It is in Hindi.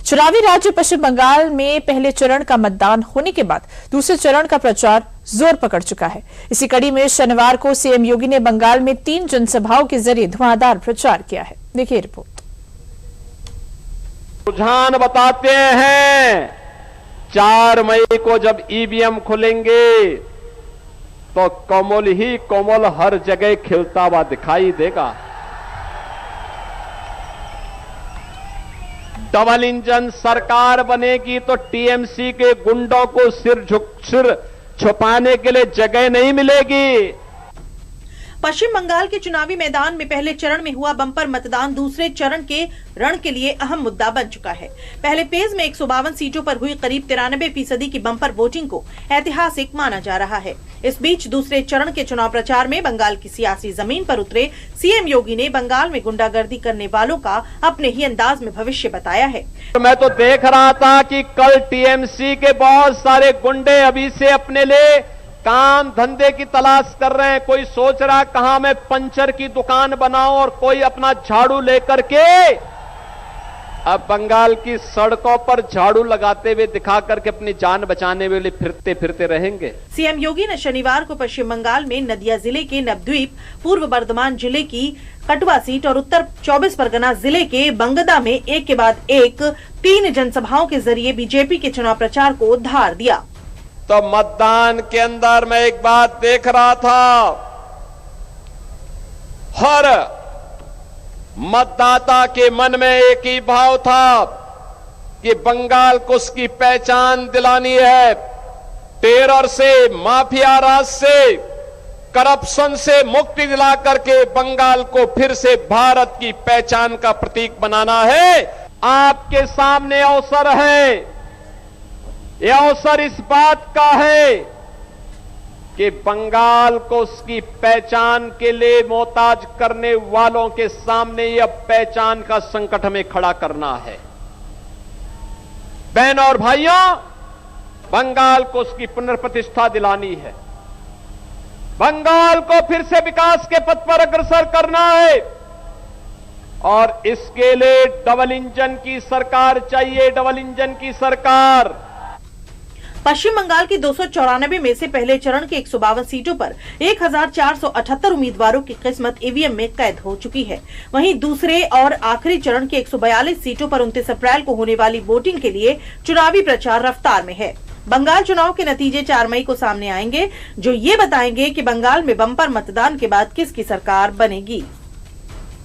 चुनावी राज्य पश्चिम बंगाल में पहले चरण का मतदान होने के बाद दूसरे चरण का प्रचार जोर पकड़ चुका है। इसी कड़ी में शनिवार को सीएम योगी ने बंगाल में 3 जनसभाओं के जरिए धुआंधार प्रचार किया है। देखिए रिपोर्ट। रुझान बताते हैं 4 मई को जब ईवीएम खुलेंगे तो कमल ही कमल हर जगह खिलता हुआ दिखाई देगा। डबल इंजन सरकार बनेगी तो टीएमसी के गुंडों को सिर छुपाने के लिए जगह नहीं मिलेगी। पश्चिम बंगाल के चुनावी मैदान में पहले चरण में हुआ बम्पर मतदान दूसरे चरण के रण के लिए अहम मुद्दा बन चुका है। पहले फेज में 152 सीटों पर हुई करीब 93% की बम्पर वोटिंग को ऐतिहासिक माना जा रहा है। इस बीच दूसरे चरण के चुनाव प्रचार में बंगाल की सियासी जमीन पर उतरे सीएम योगी ने बंगाल में गुंडागर्दी करने वालों का अपने ही अंदाज में भविष्य बताया है। मैं तो देख रहा था कि कल टीएमसी के बहुत सारे गुंडे अभी से अपने लिए काम धंधे की तलाश कर रहे हैं। कोई सोच रहा है कहां मैं पंचर की दुकान बनाऊं और कोई अपना झाड़ू लेकर के अब बंगाल की सड़कों पर झाड़ू लगाते हुए दिखा करके अपनी जान बचाने वाले फिरते फिरते रहेंगे। सीएम योगी ने शनिवार को पश्चिम बंगाल में नदिया जिले के नवद्वीप, पूर्व बर्धमान जिले की कटवा सीट और उत्तर 24 परगना जिले के बंगदा में एक के बाद एक 3 जनसभाओं के जरिए बीजेपी के चुनाव प्रचार को धार दिया। तो मतदान के अंदर मैं एक बात देख रहा था, हर मतदाता के मन में एक ही भाव था कि बंगाल को उसकी पहचान दिलानी है। टेरर से, माफिया राज से, करप्शन से मुक्ति दिला करके बंगाल को फिर से भारत की पहचान का प्रतीक बनाना है। आपके सामने अवसर है। यह अवसर इस बात का है कि बंगाल को उसकी पहचान के लिए मोहताज करने वालों के सामने यह पहचान का संकट हमें खड़ा करना है। बहनों और भाइयों, बंगाल को उसकी पुनर्प्रतिष्ठा दिलानी है। बंगाल को फिर से विकास के पथ पर अग्रसर करना है और इसके लिए डबल इंजन की सरकार चाहिए। डबल इंजन की सरकार। पश्चिम बंगाल की 294 में से पहले चरण के 152 सीटों पर 1478 उम्मीदवारों की किस्मत ईवीएम में कैद हो चुकी है। वहीं दूसरे और आखिरी चरण के 142 सीटों पर 29 अप्रैल को होने वाली वोटिंग के लिए चुनावी प्रचार रफ्तार में है। बंगाल चुनाव के नतीजे 4 मई को सामने आएंगे, जो ये बताएंगे कि बंगाल में बम्पर मतदान के बाद किसकी सरकार बनेगी।